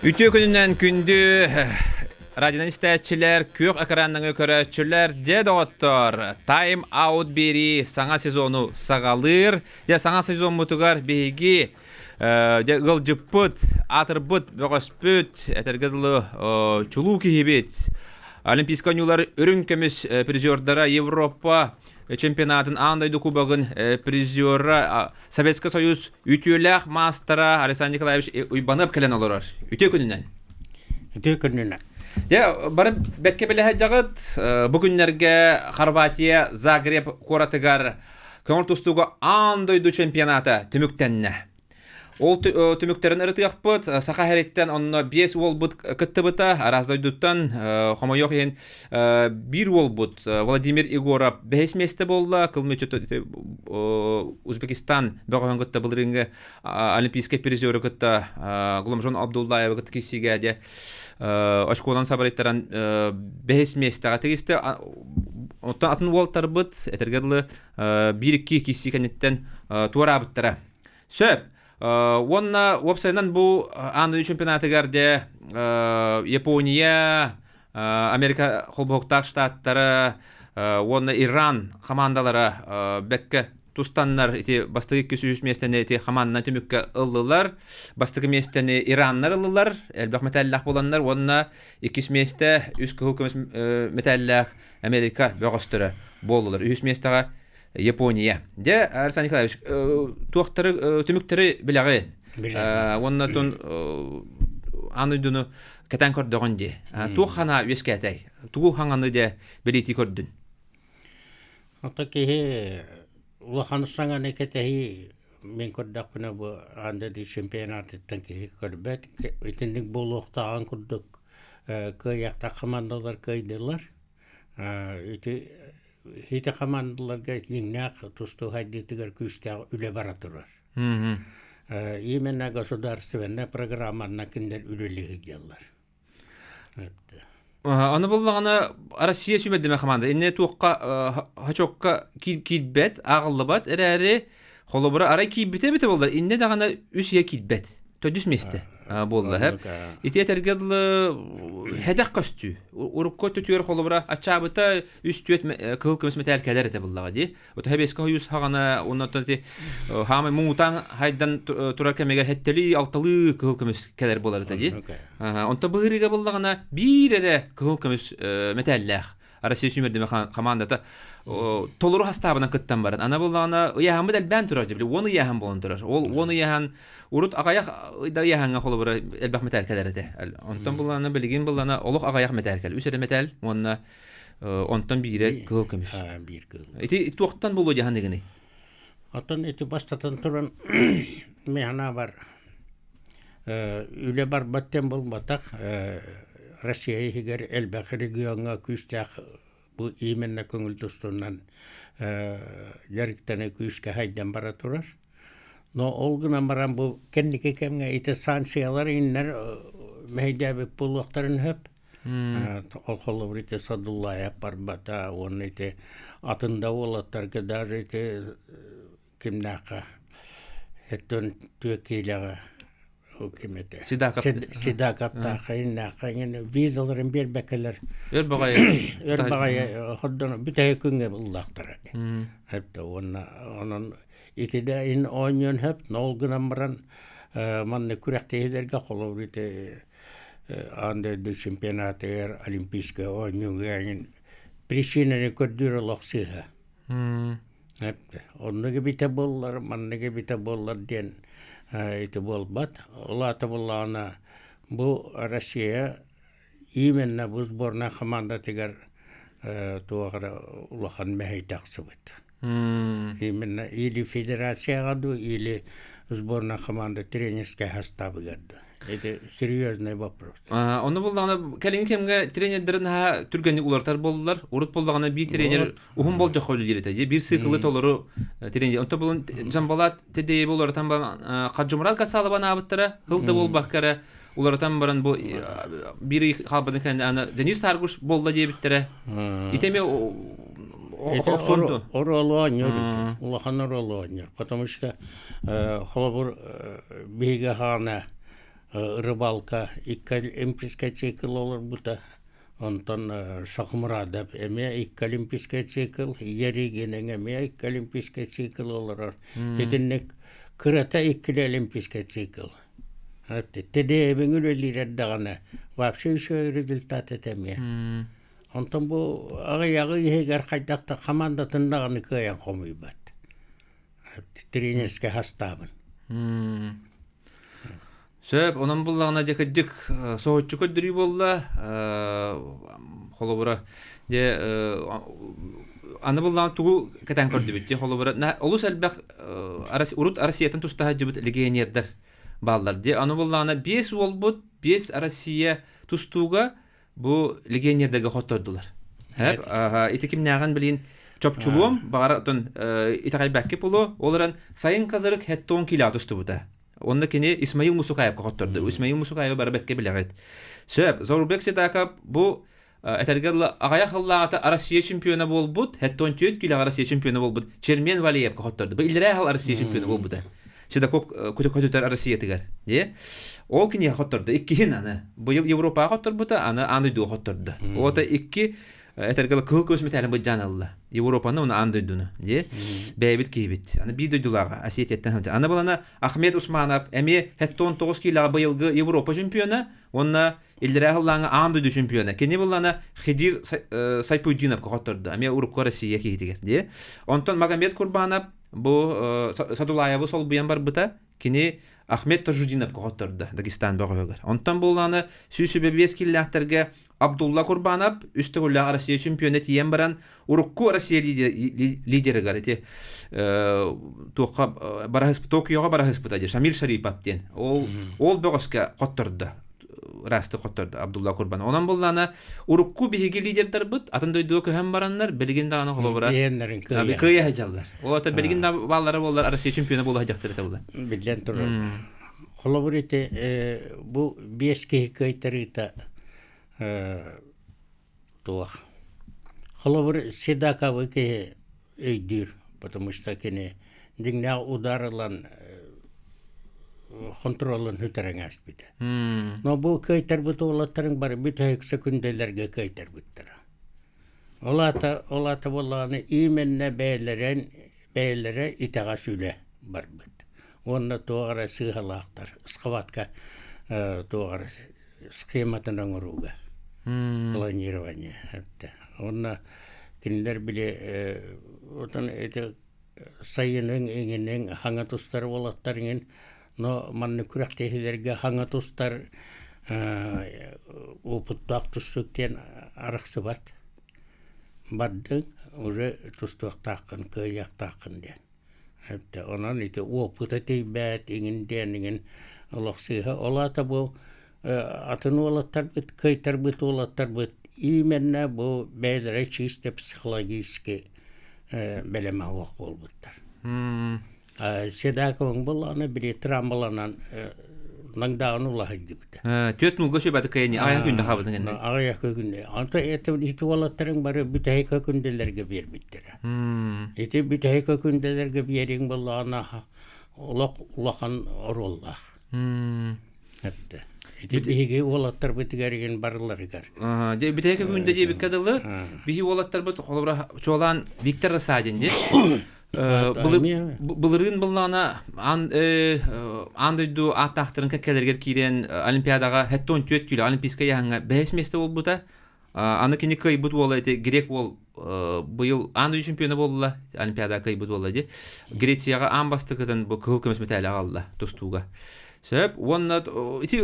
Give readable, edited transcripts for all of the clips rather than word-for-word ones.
Ütü gününden kündü radyodan istəyətçilər, kök ekrandan ökörətçülər, doktor, time out beri sana sezonu sağalır, sana sezon mutugar begi, gılcıpıt, atırpıt, böğüspüt, etergedili çulu kihibit. Olimpisk oyunlar örünkemiz prizordara Европа чемпионатын андайды кубогын призеры Советский Союз ütülək мастера Александр Николаевич Уйбанып келен олар. Үте күнінен. Үте күнінен. Бары бәтке білі жағыт, бүгінлерге Хорватия, Загреб, Коратыгар көңіл тұстуға андайды чемпионаты түміктенне. Ол түміктерін ұрытыяқ бұд, сақа әреттен онына 5 ол бұд күтті бұта, араздайдыттан қомайоқ ең 1 ол бұд. Владимир Егоров 5 месті болды, кылмечі Узбекистан бөғіған күтті бұлырыңғы олимпийский призері күтті Ғұламжон Абдуллаева күтті кесіге де очколан сабареттаран 5 местіға тегісті. Оттан атын уолттар бұд, әтергерлі 1-2 кесі кәнеттен туара бұттыра. Сөп! Онна вебсайнан бу андый чемпионатыгарде Япония, Америка холбоктак штаттары, онна Иран командалары бекке тустаннар эти бастыгы 200 местене эти команданы төмөккө ыллылар, бастыгы местене Ираннар ыллылар, элбак металлах боланнар, онна 2 месте үз кылкымыз металлах Америка бөгөстөрө болдулар. 3 местеге Япония. Александр Николаевич, түміктері біліғі. Онына түн анындыны кәтен көрдіғын де. Туқ қана өске әтәй. Туғы қаңаны де білеті көрдің. Ота кейі ұлақанысаңан екетәйі мен көрдіқ бұны бұл андады чемпионаттың кейі көрбәт. Өтіндік бұл оқтаған көрдік. Көй яқта командалар көйділер. Хите командаларга еңнәк тусту хайдетигер күстәг үле бара турар. Именно государственная программана киндер үлелеге gellar. Аны буллагана Россия сүмәдеме команда. Инне туққа хачокка китбет, агыллыбат, эрэри холобра ара китбете бете булдар. Инне дагана үсия китбет. Төдүс месте болды хәп. Ите тергедлы хәдәк касту. Урукко төтөр холобра ачабыта үстүет кылкымыс метал кәдәр ите буллага ди. Ота хәбескә юз хагана оннан ди хамы мутан хайдан тура кемегә хәттели алтылы кылкымыс кәдәр булар ди. Онта быгырыга буллагана биреде кылкымыс металлах. Россия сүмердеме командата толору хастабынан кыттан барат. Ана буллагана яһамы дәл бән турар ди. Оны яһам болон турар. Ол оны яһан урут агаяк да яһанга холобра элбак метал кәдәрде. Онтан буллана билген буллана олук агаяк метал кәл. Үсәре метал, онна онтан бире кылкымыш. Бир кыл. Ити туктан булу яһан дигени. Атын ити бастатан туран механа бар. Үле бар баттен булматак. Россия хигер элбак регионга күстәк бу именно көңүл тустунан ярыктаны күскә хайдан бара турар. Но олгына баран бу кендике кемге ите санкциялар иннер мейдәбе булуктарын хөп. Ол холоврите Садуллаев барбата, он ите атында олаттарга даже ите кимнака хеттон төкейләгә Hükümete. Sidakapta kayınna kayın vizalарын бербекелер. Örбагай hoddan bitay күнгә буллактыр. Хәтта onun итидә ин ойнын хөп нолгынан баран манны күрәктәйләргә холов ите анда ду чемпионатыр олимпийская ойнын причинаны көрдүр лохсыга. Хәтта онныгы бите буллар, манныгы бите буллар ден это был бат, лата была бу Россия именно в сборная команда тигар туагра улахан мехей таксыбыт. Именно или федерация гаду, или сборная команда тренерская хастабы гаду. Это серьезный вопрос. Оны булдагына кәлин кемгә тренерләрне түргәнлек улартар булдылар. Урут булдагына бир тренер ухым болжа кылып йөрәтә. Бир циклы толору тренер. Онта булын Жамбалат тедей булартан каҗымрал касалыбана абыттыра. Хылда булбаккара улартан баран бу бири халбаны кәнде аны Денис Саргуш булды дип биттере. Итеме Оролонер, улахан оролонер, потому что холобур бига хана рыбалка икки олимпийский цикл olur бута. Онтон Шахмурадов эме икки олимпийский цикл, Еригенен эме икки олимпийский цикл olur. Итинник кырата икки олимпийский цикл. Теде эбеңүл элирдагана вообще еще результат этеме. Онтон бу агы егер кайдакта командатындаганы кыян комуйбат. Тренерский хастабын. Сөп, онан буллагына декедик соочу көддүрүй болла. Холобура де аны буллагына тугу кетен көрдү бит. Холобура олус элбек урут Россиятын тустага жибит легионердер баллар. Де аны буллагына 5 болбут, 5 Россия тустуга бу легионердерге хоттордулар. Хеп, ити кимнаган билин чопчулуум багаратын итагайбакке болу, оларан сайын казырык хеттон кило тусту бута. Онда кини Исмаил Мусукаев котторду. Исмаил Мусукаев барбекке билегет. Сөп, Зорубек Седаков бу этергелла агая халлата Россия чемпионы болбут, хеттон 4 кило Россия чемпионы болбут. Чермен Валиев котторду. Бу илре хал Россия чемпионы болбут. Седаков көтөтөр Россия тигер. Де? Ол кини котторду. Иккин аны. Бу ел Европа котторбута, аны андыйду котторду. Ота икки этергелла кыл көсмөтөлүн бу жаналла. Европаны оны андыйдуну. Де? Бэбит кийбит. Аны бидойдулага Осетияттан. Аны балана Ахмет Усманов эми хеттон 9 кило быйылгы Европа чемпионы, онна илре халлаңа андыйду чемпионы. Кини балана Хидир Сайпудинов котторду. Эми Урукка Россия кийдигер. Де? Онтон Магомед Курбанов бу Садулаевы сол буян бар бута, кини Ахмет Тажудинов котторду Дагестан багыгыр. Онтон буланы сүйсүбе 5 киллахтерге Абдулла Курбанов үстөгүллө Россия чемпионы тиен баран Урукку Россия лидери гарыти тока барахыс Токиога барахыс бутади Шамил Шарипов тен. Ол бөгөскө котторду. Расты котторду Абдулла Курбанов. Онан буллана Урукку биги лидердер бут, атындойду көһөн бараннар, белгинде аны холобура. Биеннерин кыя хажаллар. Ол ата белгинде баллары боллар Россия чемпионы болу хажактыр эте булар. Билен турар. Холобурите бу 5 кыйтарыта туах. Холобур Седаковы ке өйдүр, потому что кене дигна ударылан контролын хүтереңәс бит. Но бу кыйтар бут олаттарың бар бит 2 секунделерге кыйтар буттар. Олата болланы именне бәйләре итага сүле бар бит. Онна тоғара сыгалактар, схватка тоғара схематын аңыруга. Планирование. Онна кинилер биле отан эте сайының эңенең хаңа тустар болаттарың, но манны күрәктәһиләргә хаңа тустар опыттак тустыктан арыксы бат. Баддың уже тустыктакын, кыяктакын ден. Хәтта онан ите опыты тейбәт эңендән олаксыга олата бу атын олаттар бит, кыйтар бит олаттар бит. Именно бу бәйләре чисто психологически белеме вак болбуттар. Седаковың буланы бире трамбаланан наңдаан улаһы дибит. Төт нуга шөбәт кайны аяк күндә хабыдың. Аяк күндә. Анта ите олаттарың бары битәйк күнделәргә бербиттер. Ите битәйк күнделәргә берең буланы улахан оролла. Хәтта ите биге олаттар битгәрген барлар игәр. Де битәйк күндә дибик кадылы. Биге олаттар бит холобра чолан Виктор Расадин ди. Булырын буллана андойду аттактырын кекелерге кирен олимпиадага хеттон 4 кило олимпийская яңа 5 месте болбута. Аны кини кайбут болла эти грек бол быйыл андой чемпионы болла олимпиада кайбут болла ди. Грецияга амбастыгыдан бу кыл көмөс металл алды тустуга. Сөп онна ити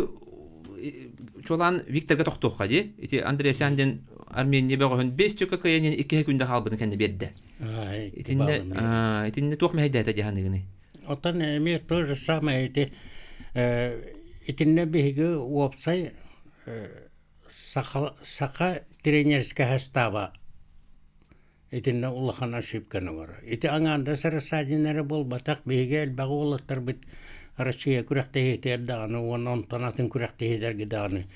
чолан Викторга токтокка ди. Ити Андрей Сяндин Армения бөгөн 5 төкө кыянен 2 күндө халбын кенде берди. Итинде тух мейдәтә җаһанныгыны. Отан эме то же самое итинне биге опсай сака тренерская хастава. Итинне улахан ошибканы бар. Ити аңанда сарасадинере болбатак биге баголаттар бит Россия күрәктә итәрдәне, оннан танатын күрәктә итәргә даны.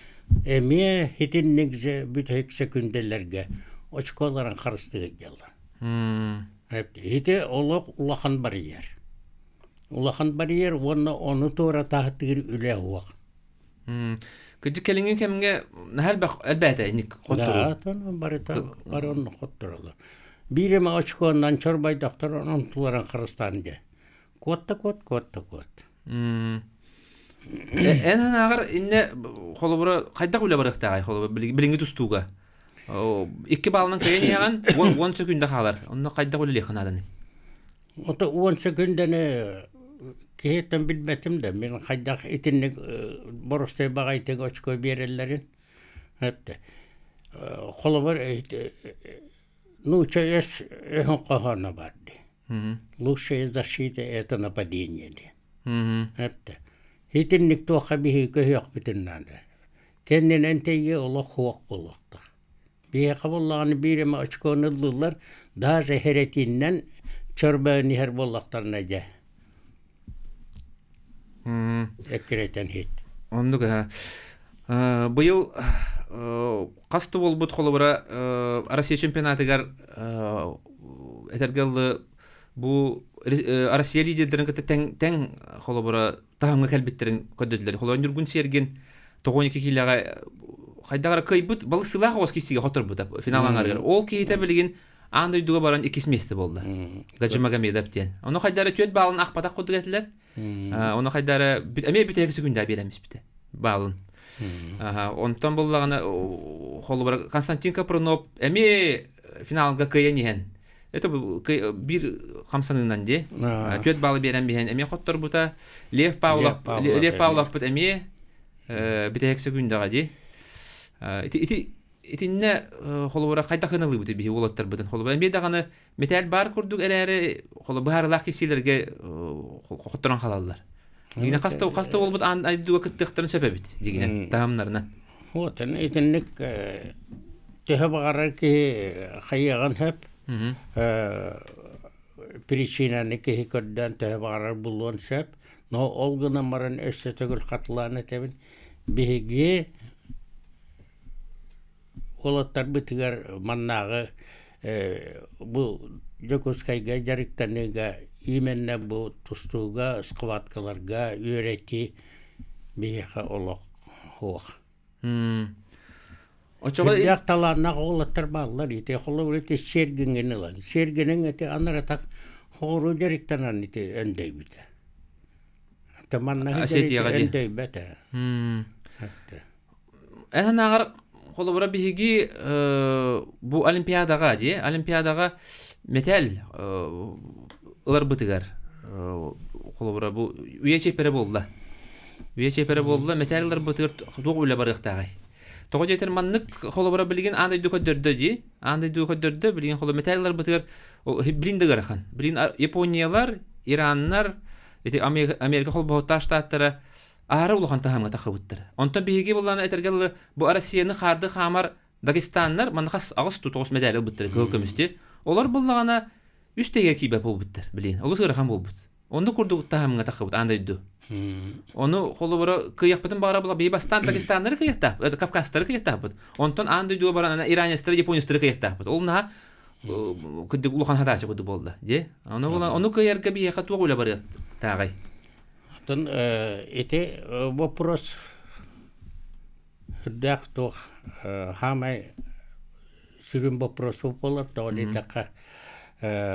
Эме итиннегзе бит 2 секунделәргә очколарын карыстыгы geldi. Ите улахан барьер. Улахан барьер оны тора тахтыр үле хуак. Кыжы келingen кемге нахал бак әлбәтә ник Да, коттуру. тон барон хоттуралар. Биреме очкондан чорбай доктор онун туларан Кыргызстанга. Котта. Эн агар инне холобура кайда кула барыктагай холобура билинги тустуга. Икки балынан кайын яган 10 секундда калар. Онда кайда кула лекнадан. Ото 10 секунданы кехеттен билбетим да мен кайда итинник боростой багайтык очко берелерин. Хепте. Холобур лучше есть кохана барды. Лучше есть защита это нападение. Хепте. Итинник тоха бихи көйөк бүтүннәндә. Кеннен энтеге олох хуак боллакта. Бие кабыллаганы биреме очконы лылар даже херетиннен чорбаны хер боллактарына же. Экретен хит. Ондуга быйыл касты болбут холобура Россия чемпионатыгар этергеллы бу Россия лидерлерин тең холобура тахаңга келбеттерин көдөдүлөр. Холон жүргүн серген 92 килага кайдагара кыйбыт бал сылага оскисиге хотурбут финалаңарга. Ол кейте билген андай дуга баран 2 месте болду. Гажимагамедов тен. Ону кайдара төт балын акпата кудугетлер. Ону кайдара эме бит 2 секундда беремиз бите. Балын. Онтон боллагана холобура Константин Капронов эме финалга кыйынен. Это бир камсанынан де. Төт балы берем бен эме хоттор бута Лев Павлов бут эме бит 2 секундага де. Итинне холобура кайда кыналып бит би улаттар бутан холобура эме даганы металл бар курдук элери холобура лах кисилерге хотторон калалар. Дигине каста болбут айдуга кыттыктарын себебит дигине тамнарына. Вот итинник tehbagarar ki khayagan hep причинаны ки көрдөн tehbagarar булган сеп но олгына маран эсетегül катланы тебин биге олаттар битигер маннагы бу Жокускайга жарыктаныга именне бу тустууга скваткаларга үйрөти биха олох хох. Очога якталарына олаттар баллар ите холу ите сергингени ла. Сергенин ите анара так хору жарыктанан ите өндөй бите. Таманна өндөй бете. Энагар холобура биги бу олимпиадага ди олимпиадага металл улар бутыгар холобура бу уя чепере болду металлдар бутыгар тугу ула барыктагай того жетер маннык холобура билген андай дукөдөрдө билген холо металлдар бутыгар бриндегар хан брин Япониялар Ираннар эти Америка холбота штаттары ары улахан тахамга такыбыттыр. Онтон биги булланы этергелли бу Россияны харды хамар Дагестаннар манхас агыс тутус медаль буттыр көкөмүстү. Олар буллагана үстеге кийбе болбуттыр билин. Олус гырхан болбут. Онду курдук тахамга такыбыт андайду. Ону холобура кыякпытын бара була бейбастан Дагестаннар кыяктап, Кавказтар кыяктап. Онтон андайду барана Иранистер, Японистер кыяктап. Олна кыдык улахан хатачы болду, де. Ону кыярга бие хатуга ула бары тагай. Это вопрос дактох хамай сирим вопрос уполар то ли така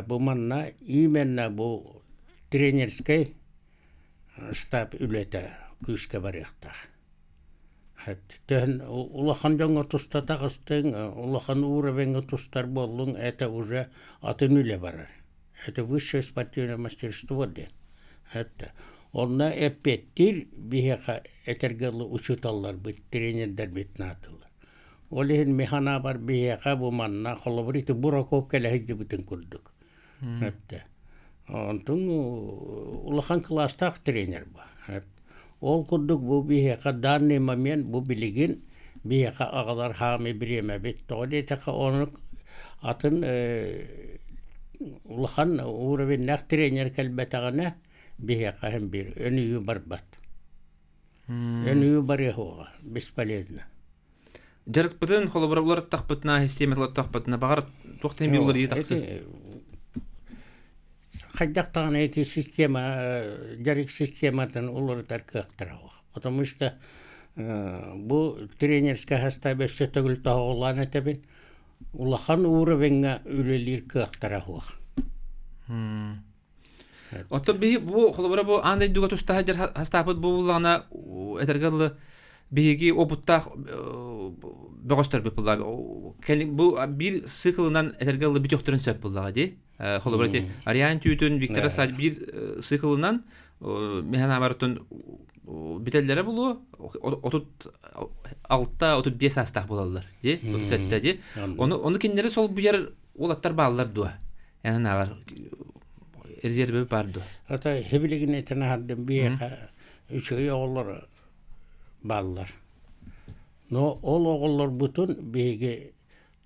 буманна именно бу тренерский штаб үлете күшке барыктах. Тен улахан жаңа туста тагыстың улахан уровень тустар болдың это уже атын үле барар. Это высшее спортивное мастерство де. Это Онна эппеттир бихеха этергелы учуталлар бит тренердер бит натылар. Олихин механа бар бихеха бу манна холобрити бураков келехиджи битин курдук. Хепте. Онтун улахан класстах тренер ба. Ол курдук бу бихеха данный момент бу билигин бихеха агалар хами биреме бит. Толи така онук атын улахан уровень нах тренер келбетагана бихе кахем бир önüyü барбат. Önüyü барыхуга бесполезно. Жарык бутын холобурлар тахпытна системалар тахпытна багар токтен билдер итаксы. Хайдактан эти система жарык системадан улар таркактырау. Потому что Бу тренерская хаста бөссөтөгүл тоголан этебин. Улахан уровенга үлелир кыактара хуак. Отто би бу холбора бу андай дуга туста хажар хастапыт бу булана этергалы биги опуттах бөгөстөр бипулла. Бу бир циклынан этергалы бүтөктөрүн сөп буллага ди. Холбора ти Ариан Тютун Виктор Сач бир циклынан механа бартын бителлере булу отут алтта отут 5 астак булалар ди. Отут сетте ди. Оны киндери сол бу жер улаттар баалар дуа. Яна нагар резерві барды. Ата хебилигин этена хаддым бияка үчөй оголлор баллар. Но ол оголлор бутун биге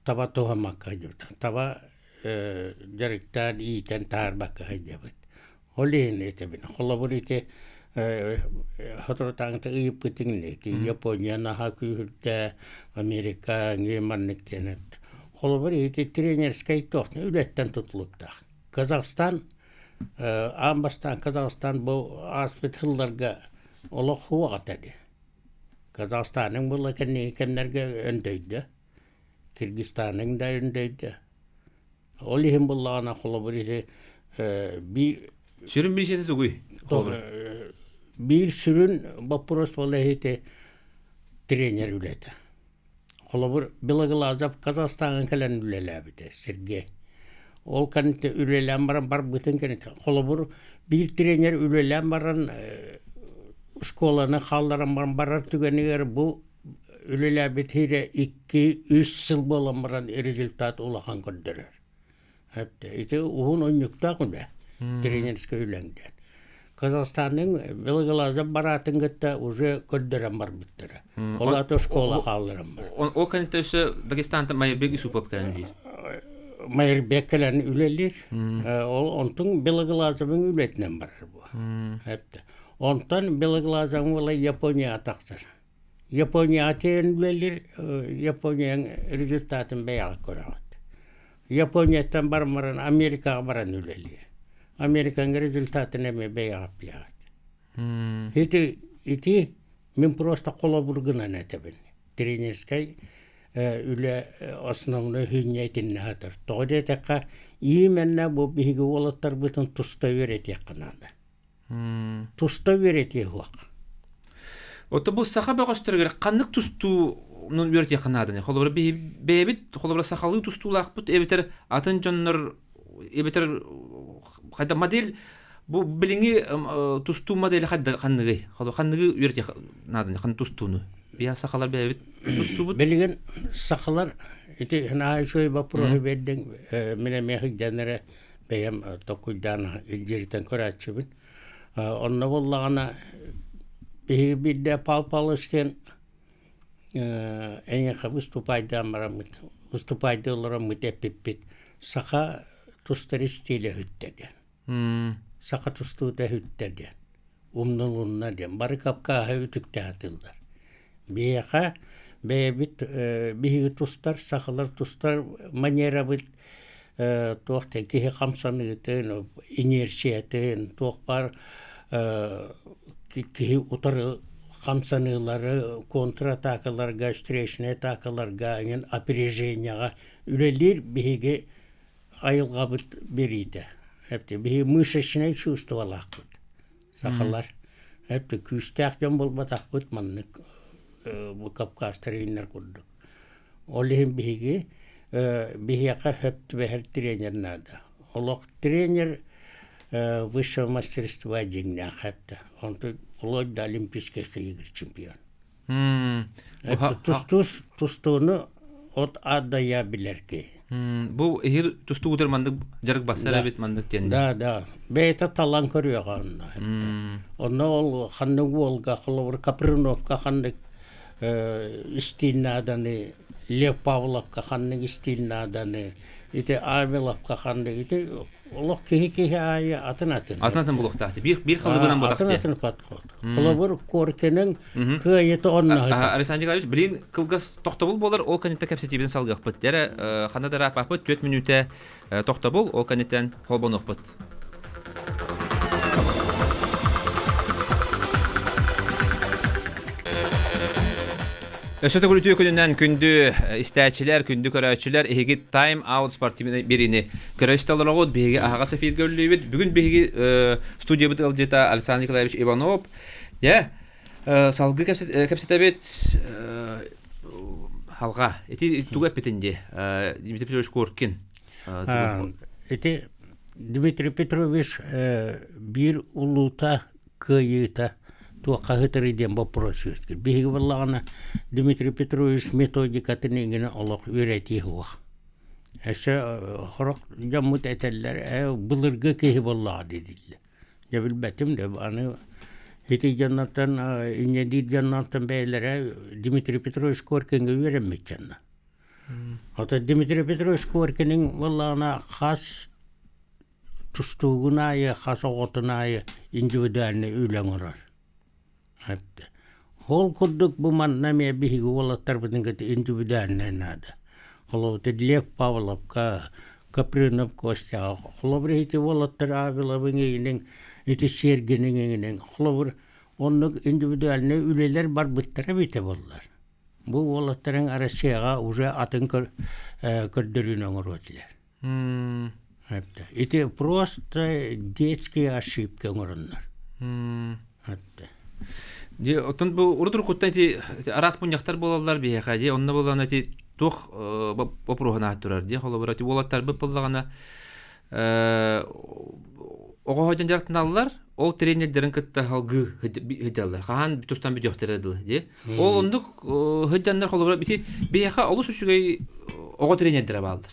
таба тухамакка жүртан. Таба жарыктан ийтен таарбакка хajjabet. Олин этебин. Холобурите хоторотаңта ыйып кытыңны. Япония наха күйүрдө Америка геманниктен. Холобурите тренерскай тохны үлеттен тутулуктак. Казахстан Амбастан Казахстан бу аспиталларга олох хуагат эди. Казахстанның бул кеннерге өндөйдү. Кыргызстанның да өндөйдү. Олихим буллана холобурите бир Sürün bir şeyde duguy. бир сүрүн вопрос болехите тренер үлете. Холобур Белоглазов Казахстанга келен үлелебите Сергей. Ол каныты үлелен баран бар бүтін каныты. Холобур бир тренер үлелен баран школаны халдаран барар түгенігер бу үлелебит хире 2-3 сыл болан баран результат улахан көддірер. Хепте, ити уғын ойнюкта күнде тренерске үйленген. Казахстанның Белоглазов баратын гытта уже көддірен бар біттірі. Олаты школа халдаран бар. О каныты өсі Дагестан'da Майырбек Исупов кәлін дейіз. Майырбек кәлін үлелер. Ол онтың Белоглазовың үлетінен барар bu. Hepte. Ondan Belaglas'ın valla Japonya ataksır. Japonya atayın bilir, Japonya'nın rezultatını beyağı koyar. Japonya'dan barmaran Amerika'ya baran ülelir. Amerika'nın rezultatını mı beyağı yapıyor. Iti min просто колобургына нетебин. Тренерской үле основной хүйнейтін хатыр. Тоғыда таққа именно бұл бигі олаттар бұтын тұста верет яқынады. Туста верет егуақ. Ота бұл сақа бәғастыры қандық тұстуның верет яқынады. Холобра бейбіт, холобра сақалы тұстулақ бұт, әбетер атын жонлар, әбетер қайда модель, бұл біліңі тұсту модели қандығы. Қандығы верет яқынады, қанд тұстуыны. Бия сақалар бейбіт тұсту бұт. Білген сақалар, нағай шөй бапырығы бердің, мене мехік жәнері бейім тоқуйдан елжерітен көратшы бұд. Онна боллағана бірде пал-пал істен әңеқа выступайды оларам мүтеппеппет. Сақа тұстар істейлі хүттеді. Сақа тұстуыда хүттеді. Умның ұнна дем. Бары капқаға үтікті атылдар. Бейеқа бейбіт бейгі тұстар, сақылар тұстар манера бұд тоқты кейі қамсаныгытын, инерсиятын, тоқ бар кейі ұтары қамсаныглары, контратакаларға, встречный атакаларға, опереженияға үлелер бейге айылға бұд берейді. Бейге мышечный чувствовалақ бұд. Сақылар. Күстәқтен болбатақ бұд маннық капқастар иннер күрдік. Олығын бейге бияка хөптү бәһәр тренер нада. Олық тренер высшего мастерства жеңнә хәтта. Онты вплоть до олимпийских игр чемпион. Тустуны от адая билерки. Бу эхир тусту удырмандык жарык бассара бит мандык тенде. Да. Бейта талан көрүгөн. Онно ол ханны волга холовр Капрыновка ханны истинаданы Лев Павловка ханның стилнаданы, ите Авеловка ханның, ите олық кейі айы атын-атын. Атын-атын бұл оқтақты, бір қылығынан бұдақты. Атын-атын патқот. Құлабыр көркенің көйеті онына. Александр Николаевич, білін қылғыз тоқтабыл болар, ол канетті кәпсетебін салғық бұд. Дәрі қанадары апақ бұд, 4 минуты тоқтабыл, ол канеттен қолбон оқ бұд. Ösöte kulütü gününden kündü istəyçilər, kündü körəçilər ehigi Time Out sportivini birini körəşdələrəğod begi ağa sefir görlübüt. Bugün begi studiya bit aljeta Alexander Nikolaevich Ivanov. Ya salgı kapsatebet halqa. Eti tuğa pitinde. Dmitri Petrovich Korkin. Eti Dmitri Petrovich bir uluta kıyıta туаққағытырыден вопрос өскір. Беги боллағына Дмитрий Петрович методикатын еңгені олық үйреті хуақ. Әсі хорақ жаммыт әтәлілер бұлырғы кейі боллаға деділі. Жабіл бәтім де баны хеті жаннаттан, инедир жаннаттан бәйлері Дмитрий Петрович Коркинге үйренмек жанна. Ота Дмитрий Петрович Коркинің боллағына қас тұстуғын айы, қас оғытын айы индивидуальны үйлен ұрар. Хол курдук бу маннаме биги волаттар битингет индивидуальный надо. Холо те Лев Павлов Капринов Костя. Холо брехите волаттар авила бинген ити сергенеген. Холо оннук индивидуальный үлелер бар биттер бите боллар. Бу волаттарың Россияга уже атын көрдөрүнө ngorotlер. Ити просто детские ошибки ngороннар. Де отон бу урдур куттан ти арас пуньяктар болалар бияха де онна болана ти тох попрогана турар де холобара ти болаттар бу боллагана ого хоҗан жартыналар ол тренерлерин кытта халгы хыдалар хан тустан бит яктырдылар де ол ондук хоҗандар холобара бити бияха алыс үчүгөй ого тренерлер балдар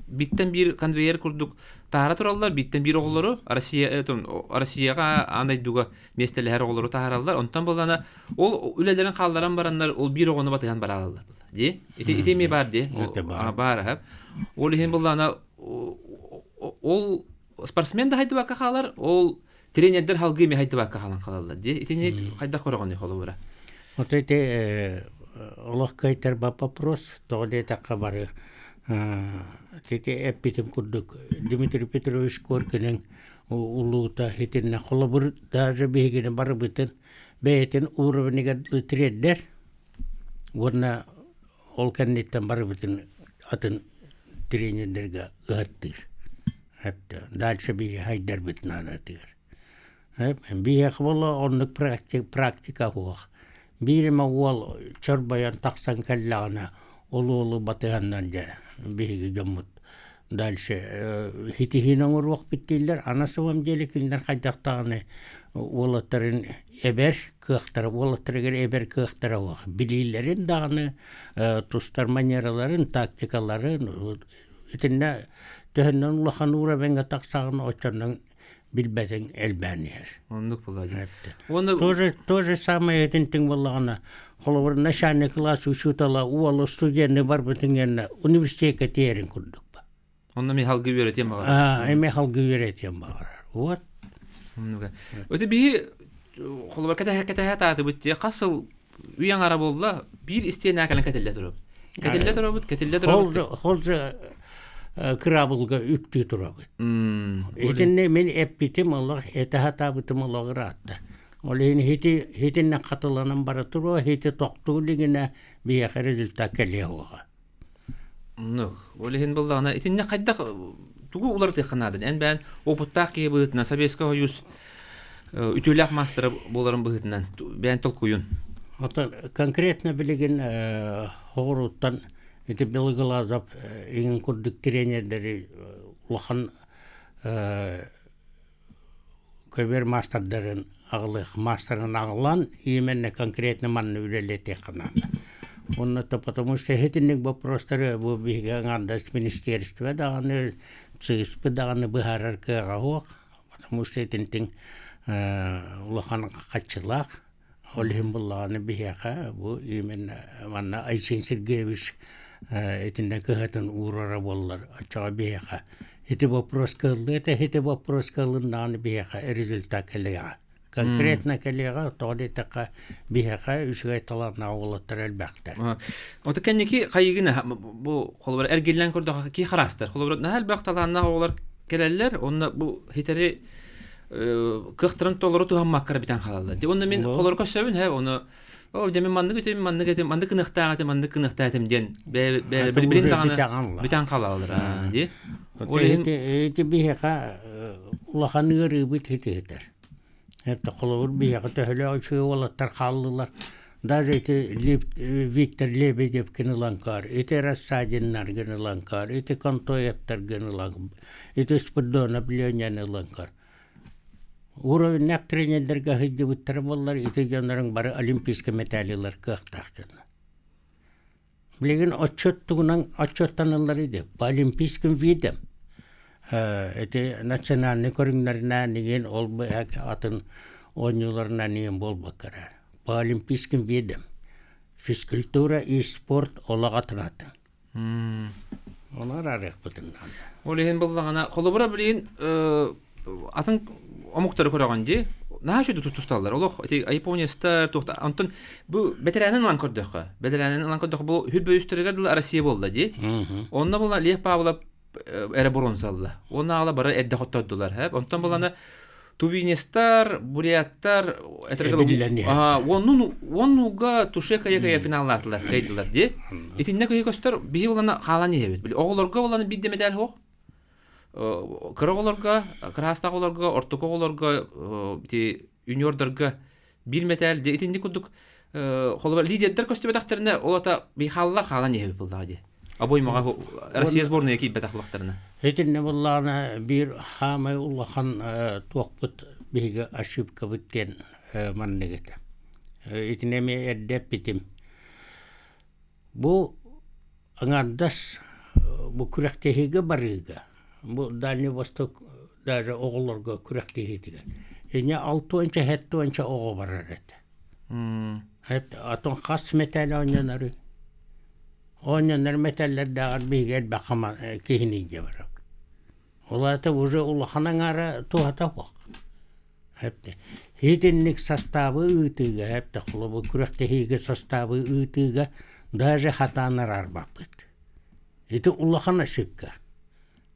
биттен бир конвейер курдук тара тураллар биттен бир оголору Россияга андай дуга местелер оголору тараллар онтан болана ол үлелерин халларан бараннар ол бир огону батыган бараллар ди итеме бар ди бар ол хем болана ол спортсмен да хайты бака халар ол тренерлер халгы ме хайты бака халан халалар ди итене кайда коргоны холобура вот эти Олох кайтар ба вопрос, тогда такка бары. Тете эпитем курдук. Дмитрий Петрович Коркинен улута хитинне холобур даже бегине бары битен. Бейтен уровнига треддер. Вона ол каннеттен бары битен атын тренерлерге гаттыр. Хәтта дальше беги хайдар битен анатыр. Беги хвала оннук практика хуах. Бирема уол чорбаян тақсан каллағына олу батыганнан жа беги жоммут. Дальше хитихинен уруақ биттейлер, анасывам желекілдер қайдақтағыны олаттарын эбер кықтары, олаттарығыр эбер кықтары уақ. Билейлерін дағыны, тустар манераларын, тактикаларын, етінне төхіннен улахан ура бәңгі тақсағын очанның билбетен элбәнер. Ондук булади. То же самое этин боллагана. Холовар начальный класс учутала уолу студентны бар битингенне университетке терин курдук ба. Онда ми халгы үйрөтем багар. Эме халгы үйрөтем багар. Вот. Өтө би холовар ката тааты битти касыл уяң ара болла бир истен акалан кателле туруп. Кателле туруп. Холжа крабылга үптү турабыт. Этинне мен эппитим Аллах этахатабытым Аллах ратта. Олен хитинне катыланан бара туру хити токтуулигине бия результат келеуга. Олен булдана этинне кайда тугу улар текнадан. Эн бен опуттак кебытна Советский Союз ütülak master боларын быгытынан бен толкуюн. Ата конкретно билеген хоруттан это белглазап иң курдук тренерлери улахан көбер мастердарын агылык мастерын агылан именно конкретно манны үлелете кана. Онно-то потому что хетинник вопростары бу бигангандас министерство даганы ЦИСП даганы быхарар кыгаук потому что этинтин улахан качылак олхим булланы бияка бу именно манна Айсен Сергеевич этинде кыхатын урара боллар ачага бияка эти вопрос кылды эти вопрос кылындан бияка результат келега конкретно келега тоды така бияка үсгай таларна олаттар элбактар ота кенники кайыгына бу холбар эргеллен көрдө ки харастар холбар нахал бакталарна олар келелер онна бу хитери кыхтырын толору туһаммаккар битен халалар. Онда мен холор көсөбүн оны О, демен манны көтем, манны кынықтағатым ден. Білін тағаны бітан қалалыр, де. Эти бихека улахан ырыбыт хитетер. Хепте холовур бихека төһөлө очуу олаттар халлылар. Даже эти Виктор Лебедев генеланкар, эти Рассадиннар генеланкар, эти Контоевтар генеланкар, эти Спидонов генеланкар. Уровень тренерлерге хиддибиттер боллар, эти жаннарын бары олимпийский медалилар кыактактыны. Билеген отчеттанылар иде. По олимпийским видам. Эти национальный көрүңнөрүнө неген ол атын ойнуларына неген болбаккарар. По олимпийским видам. Физкультура и спорт олагатынатын. Онар арык бутундан. Ол еген боллагана холобура билген атын омуктары көрөгөн ди. Наашы тусталлар. Олох Японияста тохта. Антон бу ветеранын ланкордохо. Ветеранын ланкордохо бу хүлбөйүстөргө Россия болду ди. Онда була Лев Павлов эре бронзалла. Онда ала бары эдде хоттодулар, хеп. Онтон буланы Тувинестар, Буряттар, онуга тушека яка финаллатлар кайдылар ди. Итинне көйкөстөр бии буланы калан ебит. Оголорго буланы бидде медаль хок. Кыроголорго, крастаголорго, ортокоголорго, юниордорго бир медаль ди. Итинне кудук холова лидердер көстөбөтактарына олата бихаллар калан ебит булда ди. Абой мага Россия сборная кийип бетаклыктарына. Этинне булларына бир хамай улахан туакпыт биге ошибка биттен маннегете. Этинне ме эддеп битим. Бу аңардас бу күрәктеһиге барыга. Бу Дальний Восток даже оголорго күрәктеһитиге. Эне 6-нчы, 7-нчы ого барар эте. Хеп атон хас металл ойнанары. Ойнанар металлер дагар биге бакама кихиниге барак. Олата уже улаханаңара туата бак. Хепте. Хитинник составы ытыга, хепте холобу күрәктеһиге составы ытыга даже хатанар арбапыт. Ити улахана шикка.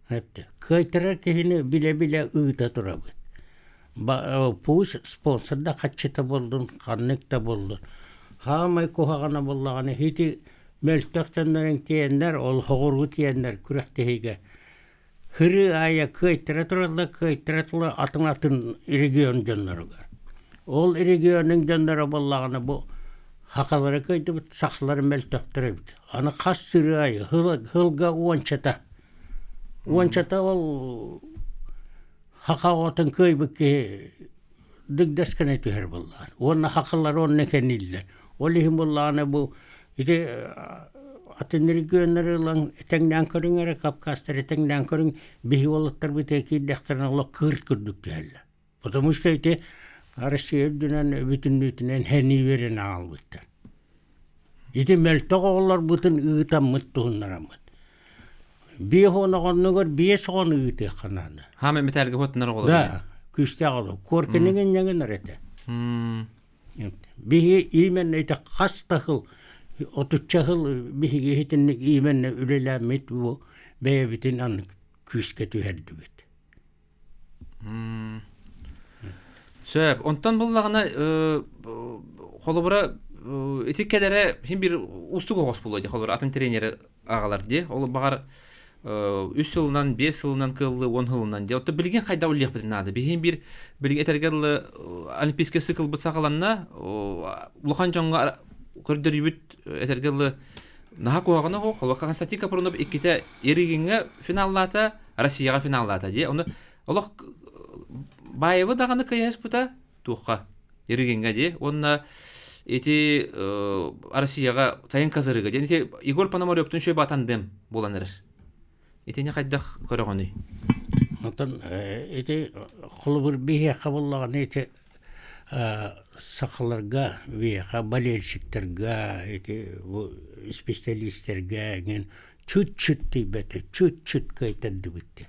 Хепте. Кайтара кихини биле ыта турабыт. Пуш спонсорда каччыта болдун, канныкта болдун. Хамай кухагана боллаганы хити мөлтөктөнөрүн тиендер, ол хогургу тиендер күрәктеһиге. Хыры ая кайтара туралла атын регион жоннорга. Ол регионның жоннору боллаганы бу хакалары кайтып сахлары мөлтөктөрөбүт. Аны хас сыры ая хылга уончата. Уончата ол хакаватын көйбүкке дигдескене түһөр боллар. Онна хакалар онне кениллер. Олихим боллаганы бу ити атенригөннөр лан теңнән көрүңөр капкастар теңнән көрүң бихи олоттар битеки дәхтерне оло кырт күрдүктәлләр. Потому что ити Россия дүнән бүтүннүтүнен хени берен албыттар. Ити мөлтөгөлөр бүтүн ыытам мыттууннарамыт. Бихоногонногор бесогон ыыты хананы. Хаме металге хотнар голор. Да, күстә алып. Коркенеген нәгенер эте. Бихи имен ите кастахыл отучахыл биһиги хитинник именне үлеләмит бу бәйбитин ан күскә түһәрдүбит. Сөп, онтан буллагына холобура этиккедере хим бир устук огос болду холобура атын тренери агалар ди. Ол багар 3 жылынан 5 жылынан кылды 10 жылынан ди. Отто билген кайда улык битнады. Бихим бир билген этергел олимпийский цикл бутсагаланна улахан жонга көрдөр үбүт этергел наха коогана хо холока статика проноб икките эригинге финаллата Россияга финаллата ди. Оны олох байыбы даганы каяс бута тухка эригинге ди. Онна эти Россияга тайын казырыга ди. Игорь Пономарёвтун шөй батандым боланыр. Этене кайдах көрөгөнү. Онтон эти холбур бие кабыллаган эти сакаларга веха болельщиктерга эти специалисттерге ген чуть-чуть тибете чуть-чуть кайтады битте.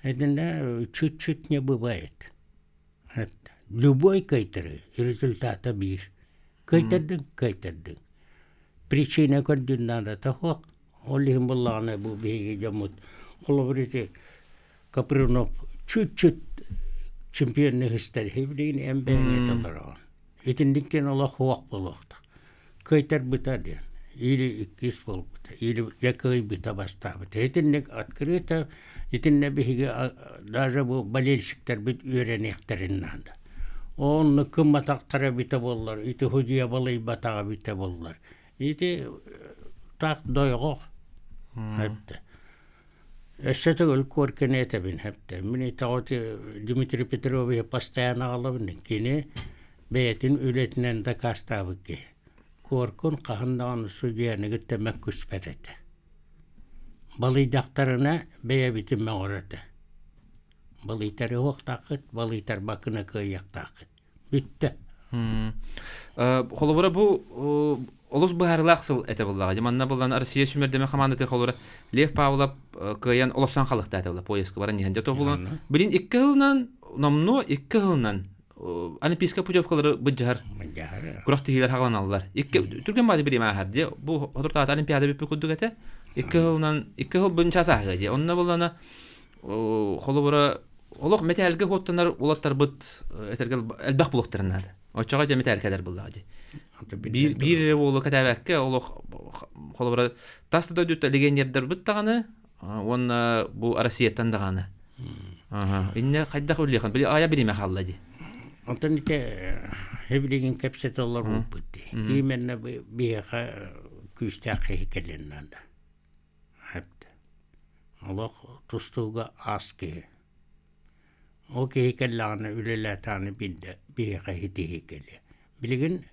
Это чуть-чуть не бывает. Любой кайтары результата бир. Кайтады. Причина координата того, олихим буллаганы бу биге жамут. Холбурите Капрунов чуть-чуть чемпионны хистер хибдин эмбеге талара. Итиндиктен Аллах хуак болуқта. кайтар быта ден. Или кис бол быта. Или якой быта баста быта. Этиннек открыто, этинне биһиге даже бу болельщиктер бит үйренектериннан да. Онны кымматактара бите боллар, ити худия балай батага бите боллар. Ити так дойго. Хәтта. Эссете гөл көркен этебин хәтта. Мин тагы Дмитрий Петрович постоянно алабын. Кине бетин үлетинен да кастабыки. Коркун кахындан судияны гыттемек күспәтәте. Балый дактарына бәя битим мәгәрәте. Балыйтар оқтақыт, балыйтар бакына кыяқтақыт. Бүтті. Холобура бу олус бахарлақсыл әте буллага. Жаманна булган Россия сүмердеме командаты холора Лев Павлов кыян олосан халыкта әте була. Поездка баран нихәнҗә то булган. Билин 2 елнан, номно 2 елнан Олимпийска путевкалары быҗар. Курактыйлар хаглан алалар. 2 түргән бады бир мәһәр ди. Бу хатырта Олимпиада бип күдүк әте. 2 елнан 2 ел бунча сагы ди. Онна булгана холобура олох металге хоттанар улаттар бит этергел элбах булуктарнады. Очага да метал кадер булды. Bir oğlu katabakke олох холобура тасты да дүтә легендер бит таганы. Онна бу Россияттан даганы. Инне кайда хуллихан били ая бириме халлади. Антоните хеблиген капсеталар булып битти. Именно биха күстәкъ хикәленнән да. Хәтта. Олох тустуга аски. Okey hikayelerini ülelerini bildi bir hikayeli. Bilgin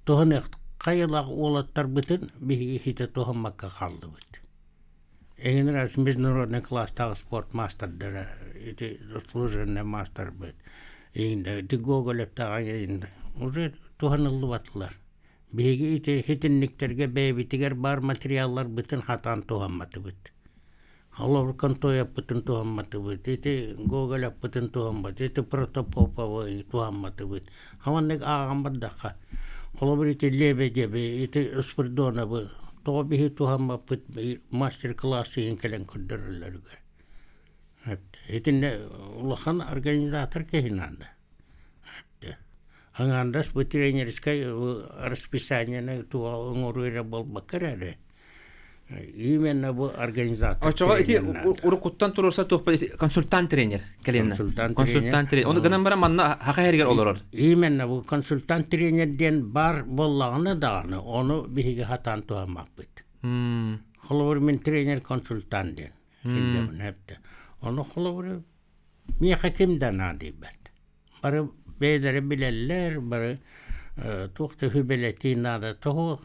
tohane kayalak olatlar bütün bir hikayete tohamakka kaldı bit. Eğer biz nörne klasta sport master'dır, iti служебный master bit. Eğer de Google ayında, уже tohanıllı batlar. Bir hikayete hitinliklerge beybitiger bar materyaller bütün hatan tohamatı bit. Halor kanto yapıtın tuhammatı bit. Iti Google yapıtın tuhammatı. Iti protopopavı tuhammatı bit. Havannek ağamad dakha. Halor iti lebe gibi. Iti ıspırdona bu. Toğa bihi tuhammat bit. Master klası inkelen kudururlar. Iti ne ulahan organizatör kehinanda. Hangandas bu trenerskay расписание tuğa uğuruyla bol bakar ere. Именно bu organizatör. Açığa iti urukuttan turursa tohpa konsultant trener kelenne. Konsultant trener. Onu ganan bara manna haqa herger olur. Именно bu konsultant trenerden bar bollağını dağını onu bihi hatan tuhamak bit. Xolor min trener konsultant den. Bilmem hepte. Onu xolor mi hakimden adibet. Bara beydere bileller bara tohta hübeleti nada toh.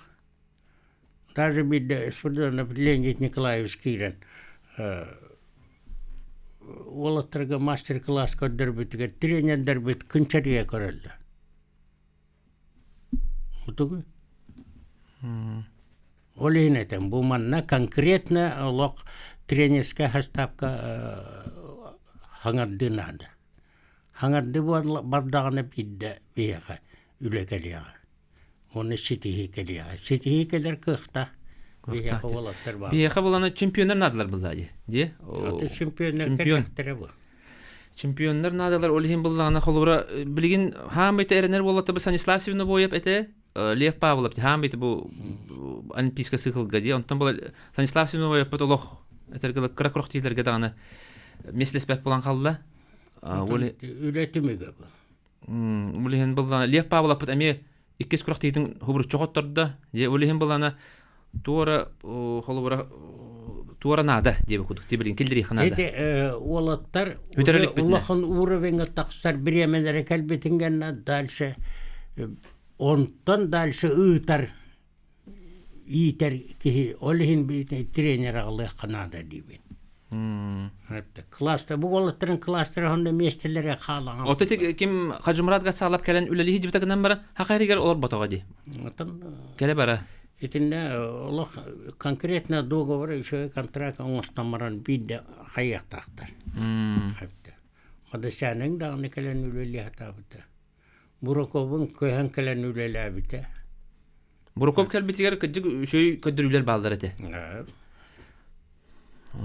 Даже bir de Sverdlovna Leonid Nikolaevich kiren olatlarga master class kadar bitge trenerler bit kınçarıya kararlar. Otugu? Oleynetem bu manna konkretna olaq trenerska hastavka hangardı nada. Hangardı bu bardağına bidde biyaga ülekeliya. Onu sitihi keliya. Sitihi keler kıhta. Biyaga olatlar var. Biyaga bulana çempiyonlar nadılar buldadı. Diye. Çempiyonlar kerktere bu. Çempiyonlar nadılar olihim buldağına xolura bilgin hamite erenler bolatı bir Stanislavsevna boyap ete Lev Pavlov hamite bu Olimpiska sykılga diye ondan bola Stanislavsevna boyap oloq etergele krakroq dilerge dağına meslesbek bolan kaldı. Üretimi gibi. Olihim buldağına Lev Pavlov emi İkis kurak teytin hubur çoğutturdu. Je olihim bulana tuara xolura tuara nada diye kuduk tibirin kildiri xanada. Ede olatlar Allah'ın uğravenga taqsar bir yemenlere kalbetingen dalşa ondan dalşa ıtar iter ki olihin bir trener Allah kanada diye. Hatta klasta bu olatların klastları honda mestellere xalan. Otetik kim Hacımrat sağlap gelen üleli hiç bitakinden bara haqayriger olur batağa di. Kele bara. Etinde Allah konkretna dogovor şu kontrakt anlaşmaların bir de hayak taktar. Hatta. Oda senin de ne kelen üleli hata bita. Burokovun köhen kelen üleli bita. Burokov kelbitiger kıcık şey ködürüler bağlar ete.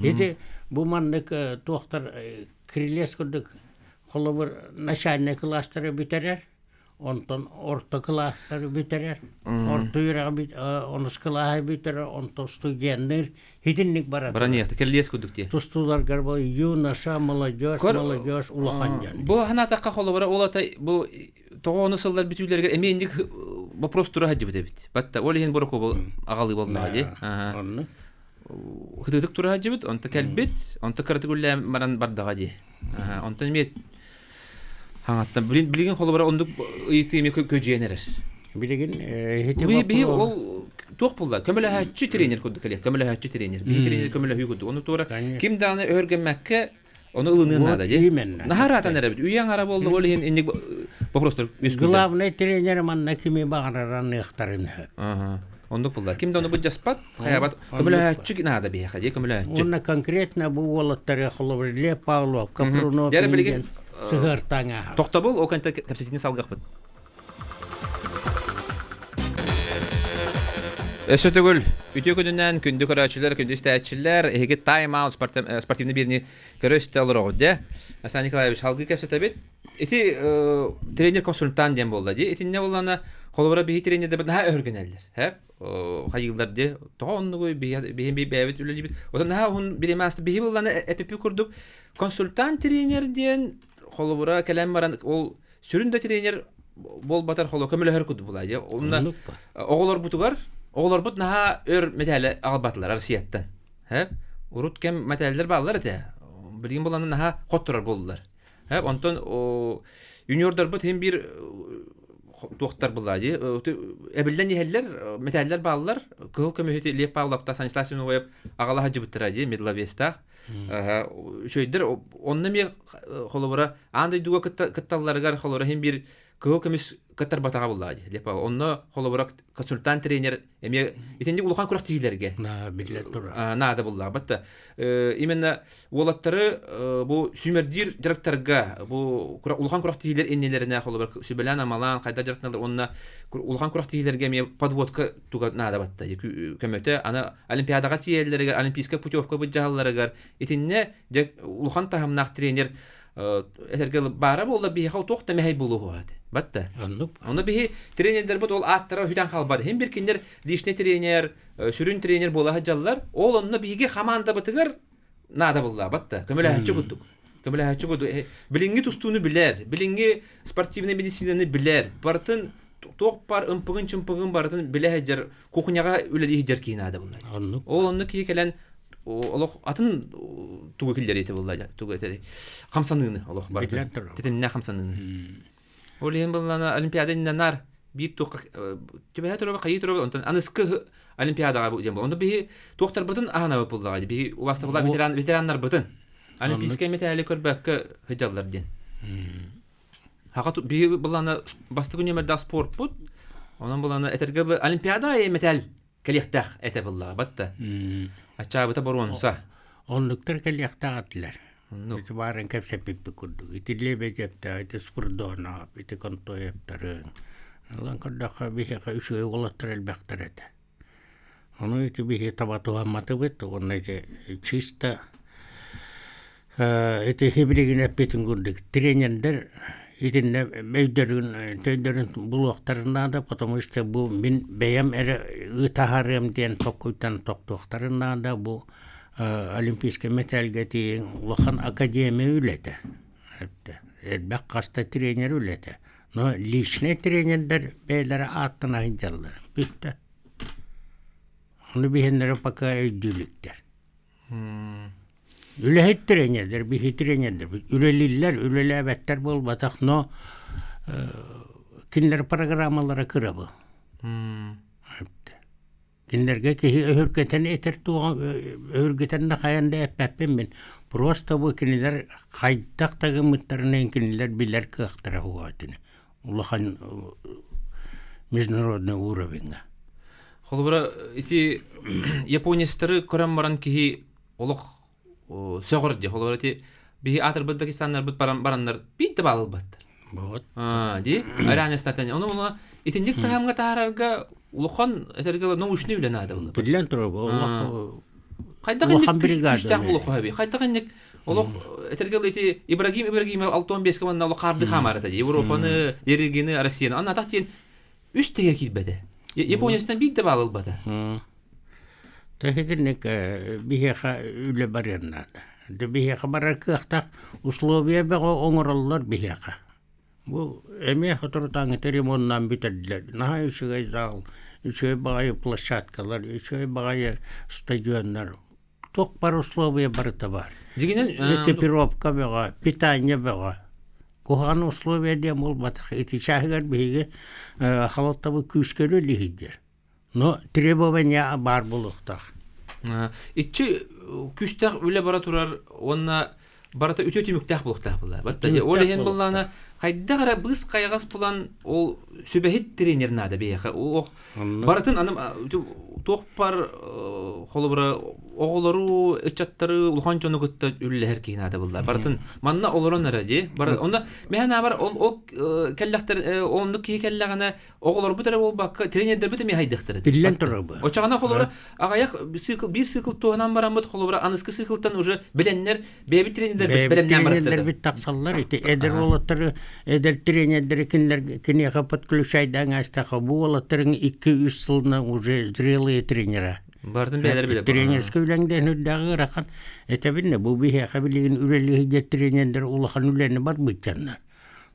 Ede bu manlık doktor Krilesko'duk kolobur naşanne klastırı biterer. onton orta klassar biterer. Orta yuraga onus klassa biterer, onto studenter hitinnik barat. Баранияты келлес күдүк те. Тустулар гарбо юноша, молодежь улаханжан. Бу ханатакка холобара олата бу тогону сылдар бүтүлерге эмендик вопрос тура хаҗы бит. Батта олеген бороко бу агалы болмады. Онны. Хыдык тура хаҗы бит, онта келбит, онта кыртыгулла маран бардага ди. Онта мет хаңаттан билген холобара ондук ыйтыме көженерер. Билеген Би ол тох булла. Көмөлө хаҗчы тренер күдүк эле. Көмөлө хаҗчы тренер. Би тренер көмөлө хүй күдүк. Ону тура ким даны өргөнмәккә onu ılınına da diye. Naharatan erabit. Üyen araba oldu. Öyle indik вопрос-тор. Главный тренер манна кими багаран ихтарын. Ондук булла. Ким даны бу жаспат? Хаябат. Көмөлөчүк нада бия хаҗы көмөлөчүк. Онна конкретно бу волоттары хлобриле Павлов, Капрунов. Сыгыр таңа. Токта бул, о канта капсетини салгак бит. Эсетөгөл үтө көдүнөн күндү көрөчүлөр, күндү истәчилер, эге тайм-аут спортивный бирни көрөстө алыр ди. Асан Николаевич халгы кепсете бит. Эти тренер консультант дем болду ди. Этинне болгана холбора би тренер деп на өргөнөлөр. Хеп, хайылдар ди. Тогонугу би бебет үлели бит. Одан он биремасты би болгана эппи курдук. Консультант тренер ден холбора келем баран ол сүрүндө тренер болбатар холо көмөлөр күдү булай ди. Онда оголор бутугар Oğlar bu naha ör metali albatlar Rusiyattan. Hep urut kem metallar bağlar da. Bilgin bolandan naha qotturar boldular. Hep ondan o juniorlar bu hem bir doktor buladı. Ebilden yeller metallar bağlar. Kıl kömühütü lep bağlapta sanitasyon koyup ağala hacı bitiradi Midlavesta. Şöydir onunla mi holobara anday duga kıttallargar holobara hem bir kıl kömüs Katar bataga bulladı. Lepa onu holobrak konsultant trener emi itendi ulukan kurak tilerge. Billet dur. Nada bulladı. Batta imенно wolattары bu sümerdir direktorga bu ulukan kurak tiler ennelerine holobrak sübelana malan kayda direktorlar onna ulukan kurak tilerge emi podvodka tuga nada batta. Kömöte ana olimpiyadaga tiyerlerge olimpiska putevka bu jahallarga itenne ulukan tahamnak trener etergel bara bolda bir haw toqta mehay bulu hadi. Batta. Onu bir trenerler bot ol attara hüdan kalbadı. Hem bir kinder lişne trener, sürün trener bola hajallar. Ol onunla bigi hamanda batıgar nada bulla batta. Kömele haçı guttuk. Kömele haçı guttuk. Bilingi tustunu biler. Bilingi sportivne medisinini biler. Bartın toq par ımpıgın çımpıgın bartın bile hajar kukunyaga üleli hajar ki nada bulla. Ol onunla ki kelen Allah atın tugukilleri eti bulla. Tugukilleri. Kamsanını Allah bartın. Tetemine kamsanını. Олем буллана олимпиадада нар бир тоқ тебе турба кайы турба онтан аныскы олимпиадага бу жем. Онда би тоқтар бутын ана булдага би уаста була ветераннар бутын. Олимпийский металли көрбәккә хыҗаллар ден. Хакы би буллана басты күнемердә спорт бут. Онан буллана этергә олимпиада металл келехтах эте буллага батта. Ача бута боронса. Онлыктар келехтах атлар. Itu barang kapsa pipi kudu. Itu lebe jepta, itu spurdona, itu konto jeptareng. Lan kadaka bihe ka isu egolattarel baktarete. Onu itu bihe tabatu hammatu betu, on itu çista. Itu hibrigin epitin kundik. Trenender, itu ne meyderün bulaktarında da, потому что bu min beyam ere ıtaharem diyen tokuytan toktuktarında da bu Olimpiyske metalgeti ulakan akademi ülete. Elbek kasta trener ülete. No lişne trenerler beylere attına hincalar. Bitti. Onu bihenlere paka ödülükler. Ülehet trenerler, bihi trenerler. Üleliller, ülelebetler bol batak no kinler programmalara kırabı. Kinlerge ki örgüten eter tuğan örgüten de kayanda eppepin min. Prosta bu kinler kaydak da gımıtlarının kinler biler kıhtıra huatini. Ullahan miznerodna uğra binga. Холбара ити Япониястары көрәм баран ки олық сөғір де. Холбара ити би атыр Бадакистаннар бит бараннар битті балыл баттыр. Вот. Ди Иранистан. Оны була итинник тахамга таарга улухан этергела научный билен ада була. Билен турба. Кайдагы күстәк булу хаби. Кайдагы Олох этергел эти Ибрагимов 6-15 команда ол қарды хамарата. Европаны, Ерегені, Россияны. Аны атақ тен үш тегер келбеді. Япониясынан бейді бағыл бады. Тахидинник бихеха үле бареннада. Бихеха барар кыахтақ условия бәға оңыралылар бихеха. Бу эме хатыртаңы ремонтнан битердилер. Наха үчүгай зал, үчүгай багай площадкалар, үчүгай багай стадиондар. Ток бар условия барыта бар. Экипировка бага, питание бага. Кохан условия дем болбатах. Эти чахгар биге халаттабы күскөлө лигидер. Но требования бар булуктах. Итчи күстәк үле бара турар, онна барата үтө түмүктәк булуктак була. Батта ол ген буллана кайда гара быз кайгас булан ол сүбәхит тренер нада бияха. Ол баратын аным токпар холобра оголору ычаттары улханчону гытта үлләр кинада буллар. Баратын манна олороннара ди. Бар онда механа бар ол келләктер онды ки келләгәне оголор бутара ол бакка тренердер бите ме хайдыктыр. Биллен турабы. Очагана холобра агаяк bir цикл туганан барамыт холобра аныскы циклтан уже биленнер беби тренердер белемнән барыктыр. Тренердер бит таксаллар ите эдер олоттар эдер тренердер кине подключайдан астаха бу олоттарың 2-3 жылна уже зрелые тренера. Бардын бәлер биле. Тренерский үләңдән үдәгы рахан. Этәбинне бу бихе хабилеген үләлеге тренерлер улахан үләне бар биткәннәр.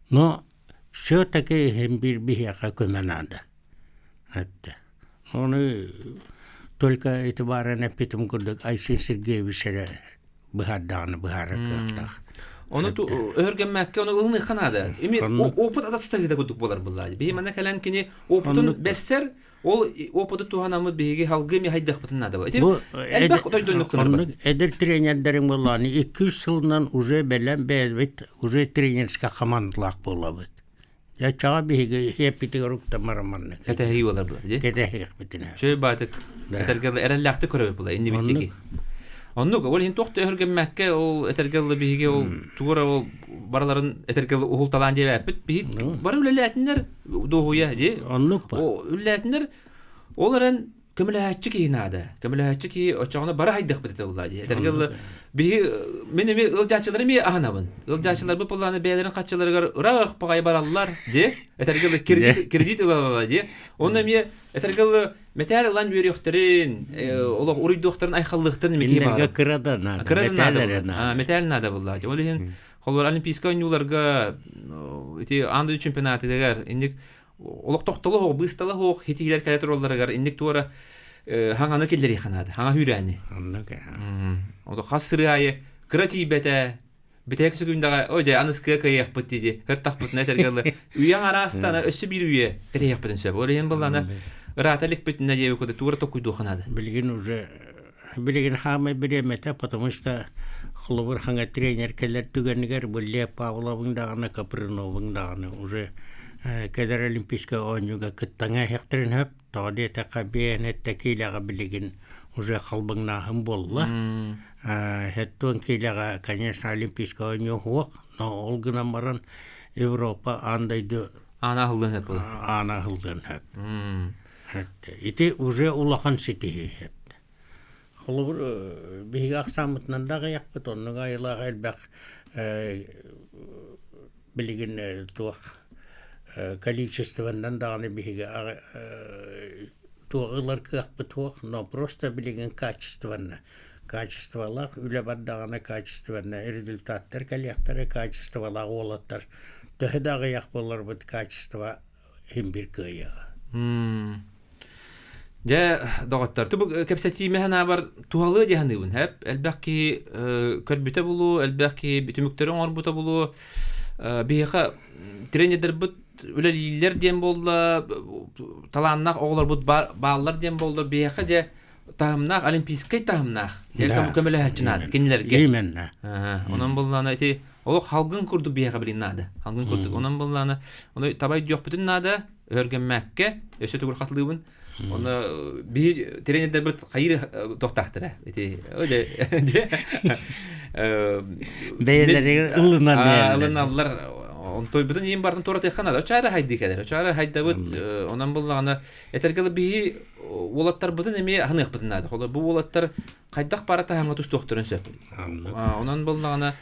Но все-таки hem bir бихе көмәнәдә. Хәтта. Оны только этибарен эпитем күрдек Айсин Сергеевича бихаддан бихаракта. Оны өргәнмәккә оны ылны ханада. Эми опыт атастыгы күрдек булар буллар. Бе менә калан кине опытын берсәр ол опыты туганамы беге халгы ми хайдак бутнада бар. Әлбәт тойдонлык кылыр. Эдер тренерлерин булланы 200 жылдан уже белән бәлбит уже тренерска командалар булабыт. Я чага беге хепите рукта мараманны. Кәтәһи булар бу, ди. Кәтәһи битенә. Шөй батык. Этергәле эрәлләкте көрәп була инде биттеги. Оннук ол ин тохты өргәнмәккә ул этергәле беге ул тугра ул барларын этергәле ухулталан дип бит. Бит бар үләләтнәр дохуя ди. Оннук ба. О үләтнәр оларын көмөләччи кинада. Көмөләччи ки очагына бара хайдык бит булла ди. Этергәле беге менә ми ылҗачылар ми ахнабын. Ылҗачылар бу планы бәйләрен катчыларга рах пагай бараллар ди. Этергәле кредит алалар ди. Онда ми этергәле металл лан берехтерин, олог урый дохтарын айхаллыктын меки бар. Иннерге кырадан. Металл нада булла ди. Олеген холлар олимпийска уйнууларга эти анды чемпионатыгар индик олог тохтоло быстала хок хитилер калятролларга индик туара хаңаны келдери ханады. Хаңа хүрәни. Аннак. Ода хасырае кратибете битек сүгүндага ойда аныскы каяк битти. Хыртак битне тергеле. Уяң арастана өсү бир уе каяк битен сөп. Олеген буллана раталик битне дебе кода тура токуйду ханады. Билген хамы биремете, потому что хлобыр ханга тренер келер түгеннигер булле Павловың дагына Капрыновың дагына уже кедер олимпийска ойнуга кыттаңа хектерин хөп тоде такабен текилага билген уже халбыңнахым болла. Хеттон килага, конечно, олимпийска ойну хуак, но олгына маран Европа андайды ана хылдан хөп. Ана хылдан хөп. Ити уже улахан ситихи хөп. Холбур биги аксамытнан дагы якпыт онун айылага элбек билген туак количествондан дагы биги туагылар кыакпыт туак, но просто билген качестволар үле бар дагы качествонна результаттар калектары качестволар олаттар төһө дагы як болор бут качество химбир кыя. Ja dağıtlar. Tabi kapsati mehana var tuhalı dihanıbın hep. Elbette kalbite bulu, elbette bütümüklerin orbuta bulu. Biha trenerler but üleliler diyen bolla, talannak oğlar but bağlar diyen bolla. Biha de tahımnak, olimpiskay tahımnak. Yelken kömele hatçınadı. Kendilerge. Eymenna. Onun bollana eti oluk halgın kurduk biha bilin nadı. Halgın kurduk. Onun bollana onu tabay yok bütün nadı. Örgenmekke. Öşe tuğur katılığın. Onu bir trenerler bir hayır tohtahtır. Eti öyle. Beyleri ılınan. Ilınallar. Он той бутун ем бардын тора теккана да чара хайды келер. Чара хайда бут онан буллагана этергеле би олаттар бутун эме ханык бутунады. Холо бу олаттар кайдак барата хаңа тус докторун сөп. Онан буллагана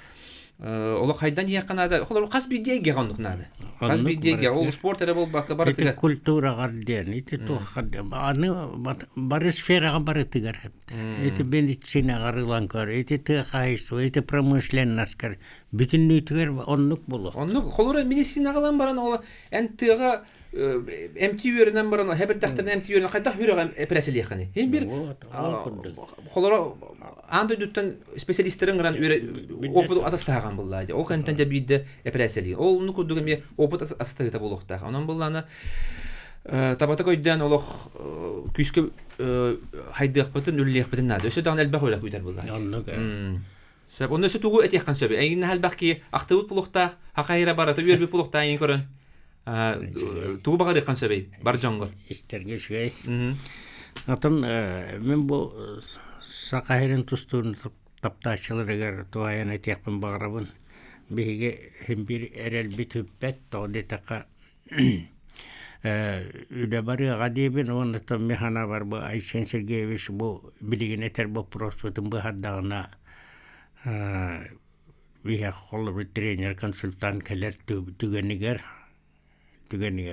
ола хайдан яканада. Холо кас бидеге гондукнады. Кас бидеге ол спорт эре бол бакка барата. Ити культура гарден, ити тухад. Аны бар сферага барытыгар. Ити медицина гарыланкар, ити тыхайсу, ити промышленнаскар. Бүтүн нүтүгөр оннук болот. Оннук холора медицина калан баран ола энтыга эмтиюренен баран хебер тахтырын эмтиюрен кайда хүрөгөн эпреселе яханы. Хем бир холора анда дүттен специалисттерин гран опыт атастаган буллайды. О кантан жабидде эпреселе. Ол нуку дугеме опыт астыгыта болуктага. Онан булланы табата койдан олох күскө хайдык бутун үллек бутун нады. Өсө даган элбак ойлап уйдар буллайды. Оннук. Сөп онны сөтүгү этеккан сөбү. Эйин халбакки актыбыт булуктак, хакайра бараты үрбү булуктак эйин көрөн. Тугу багар эккан сөбөй, бар жоңгор. Истерге шугай. Атын мен бу сакайрын тустуун таптачыларыгар туаян этекпин багарабын. Биге хем бир эрел битүппет тодетака үдө бары гадибин оннотон механа бар бу Айсен Сергеевич бу билигин этер бу проспытын бу хаддагына биге холлы тренер консультант келер түгенигер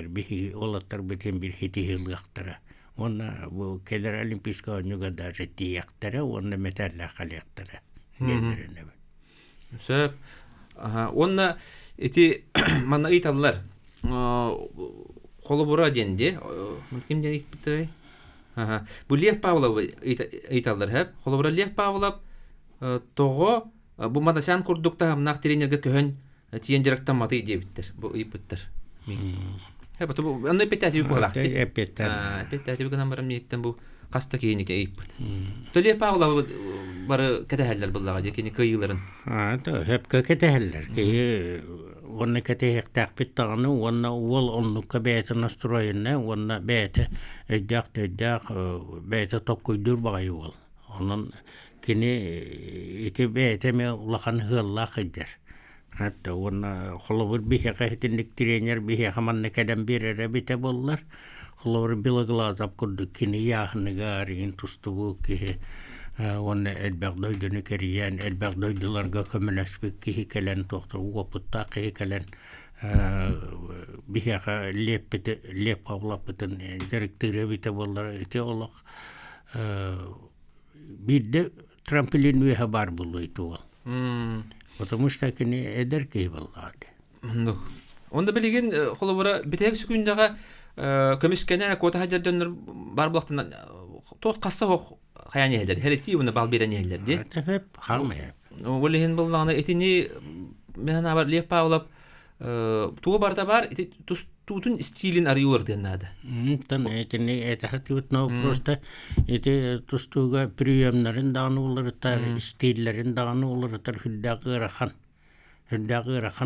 биги олаттар битен бир хитихилгактара. Онна бу келер олимпийска ойнуга даже тияктара, онна металла халыктара. Сөп онна эти мана италлар холобура денде ким ден итпитэй. Бу Лев Павлов италлар хеп холобура Лев Павлов того бу мадасан курдукта хамнак тренерге көхөн тиен директор маты дебиттер. Бу ипиттер. Хеп бу аны петати булак. Петати бу гамбарам ниттен бу каста кийинек ипит. Лев Павлов бары кетехеллер буллага декени кыйыларын. Хеп кетехеллер. Онна кетехтак биттаганы онна ол оннукка бете настроенне онна бете эдак бете токкуйдур багай ол. Онун кини ити бете ме улахан хылла хыдер. Hatta onна холобур бихе кайтинник тренер бихе хаманны кадам берере бите боллар. Холобур билаглазап курдук кини яхныга арин тустубу ки онна элбагдойдуны кериян элбагдойдуларга көмөлөспүк ки келен токтор опутта ки келен бихе леп павлапытын директоры бите боллар эте олок бирде трамплин веха бар булуйту. Потому что кини эдеркей боллады. Онда билген холобура битек сүкүндөгө көмүскене кота хаджаддыр бар булактан тот касса хок хаяне элдер. Хелети уна бал берене элдер ди. Тефеп хамы. Олеген булганы этини мен абар Лев Павлов тугу барда бар тутун стилин арыулар деннады. Тан этини этахатут но просто эти тустуга приемнарын даануларытар стиллерин даануларытар хүддагырахан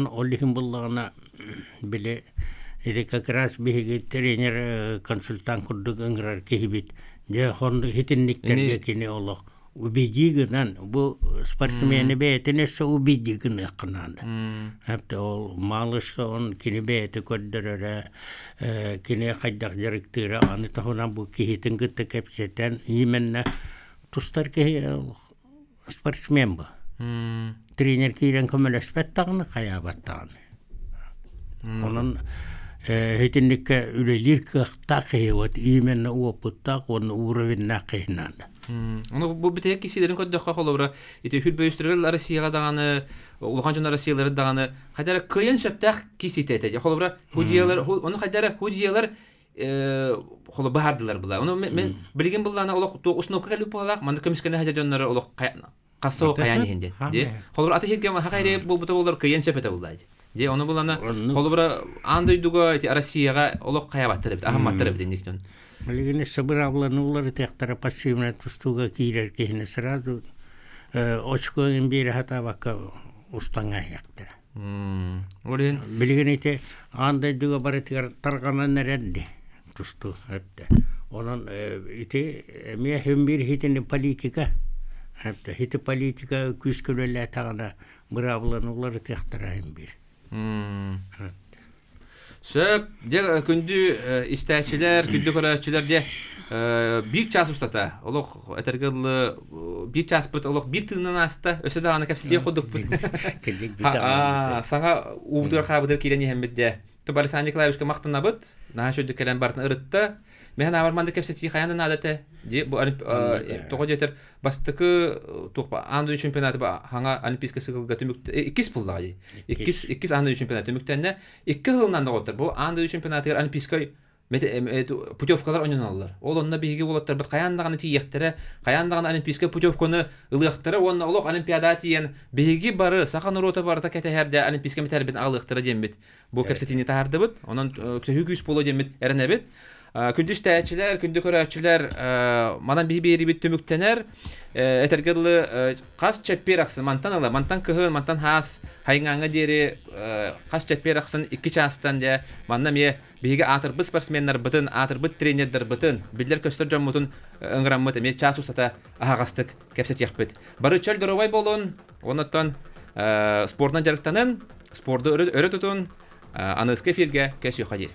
олихин буллагына биле эти как раз биги тренер консультант курдук ыңгырар кихибит же хон хитинниктерге кини олох убедигинен бу спортсмени бетине со убедигин ыкнанды. Хепте ол малышта он кини бети көддөрөрө кини кайдак директора аны тохунан бу кихитин гытты кепсетен именне тустар ки спортсмен бу. Тренер кирен көмөлөспөт тагыны каябаттагыны. Онун хитинникке үлелир кыктакы вот именно опыттак он уровень накыйнанды. Onu bu biteki kişilerin köddökka kolobra ite hülböystürler Россияга даганы улган жана Россиялар даганы кайдара кыйын сөптак киситете колобра худиялар оны кайдара худиялар коло бардылар була. Оны мен билген булланы улак уснопка келип балак манда көмүскене хажаданнар улак кассоо каяны хенде. Ди колобра аты хетке хакайре бу бутолор кыйын сөпете булдайды. Ди оны буланы колобра андойдуга Россияга улак каябаттырып, ахматтырып дендиктен. Алигине собраланы улар тектара пассивна тустуга кирер кехне сразу очкоин бире хата бака устанга яктыра. Олен билгенете андай дуга барытыр тарганан неренди тусту хепте. Онун ите эме хем бир хитин политика хепте хит политика күскөлөлө тагына бравланы улар тектара хем бир. Сөп, де күнді истәчілер, күнді көрәчілер де bir час устата. Олох этергелы bir час бит олох bir тыгынан аста өсө даганы кепсиле кодук бит. Саңа убдыр хабыдыр кирени хембетде. То Александр Николаевичка мактана бит. На шөдө келен бартын ырытта. Мен аварманды кепсети хаяндан адате. Де бу тога жетер бастыкы тукпа анды чемпионаты ба хаңа олимпийский сыгылга төмүктө 2 пуллагы. 2 анды чемпионаты төмүктөнне 2 жылдан да отур. Бу анды чемпионаты олимпийский путевкалар ойнаналар. Ол онна биги болоттар бит каяндаганы тиектере, каяндаганы олимпийский путевканы ылыктыры, онна олох олимпиада тиен биги бары сахан рота барда кетерде олимпийский металбит алыктыры дембит. Бу кепсетини тарды бит. Онан көйгүс боло дембит эренебит. Күндү истәчиләр, күндү көрәчиләр, манан бери бит төмүктенер, этергелы кас чеппераксын, мантан кыһын, мантан хас, хайңаңа дери кас чеппераксын 2 частан де, манна ме биге атырбы спортсменнер бытын, атырбы тренерлер бытын, биллер көстөр жоммутун ыңграммыт ме час устата агастык кепсет яхпыт. Бары чөл доровай болун, онотон спортдан жарыктанын, спортты өрөтөтүн, аныскы эфирге кеш юхадир.